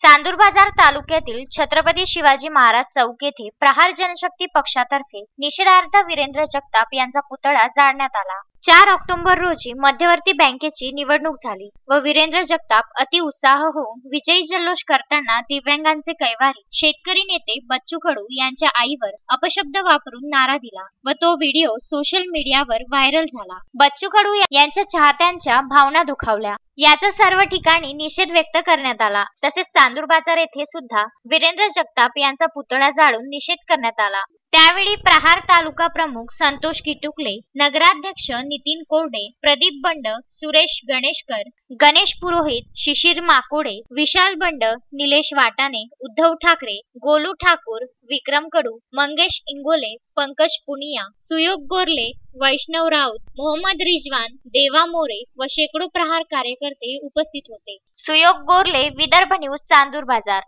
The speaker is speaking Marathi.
चांदूर बाजार तालुक्यातील छत्रपती शिवाजी महाराज चौक येथे प्रहार जनशक्ती पक्षातर्फे निषेधार्थ वीरेंद्र जगताप यांचा पुतळा जाळण्यात आला। 4 ऑक्टोबर रोजी मध्यवर्ती बँकेची निवडणूक झाली व वीरेंद्र जगताप अति उत्साह होऊन विजयी जल्लोष करताना दिव्यांगांचे कैवारी शेतकरी नेते बच्चू कडू यांच्या आईवर अपशब्द वापरून नारा दिला व तो व्हिडिओ सोशल मीडियावर व्हायरल झाला। बच्चू कडू यांच्या चाहत्यांच्या भावना दुखावल्या। याचा सर्व ठिकाणी निषेध व्यक्त करण्यात आला। तसेच चांदूर बाजार येथे सुद्धा वीरेंद्र जगताप यांचा पुतळा जाळून निषेध करण्यात आला। त्यावेळी प्रहार तालुका प्रमुख संतोष किटुकले, नगराध्यक्ष नितीन कोरडे, प्रदीप बंड, सुरेश गणेशकर, गणेश पुरोहित, शिशिर माकोडे, विशाल बंड, निलेश वाटाणे, उद्धव ठाकरे, गोलू ठाकूर, विक्रम कडू, मंगेश इंगोले, पंकज पुनिया, सुयोग गोरले, वैष्णव राऊत, मोहम्मद रिजवान, देवा मोरे व शेकडो प्रहार कार्यकर्ते उपस्थित होते। सुयोग गोरले, विदर्भ न्यूज, चांदूर बाजार।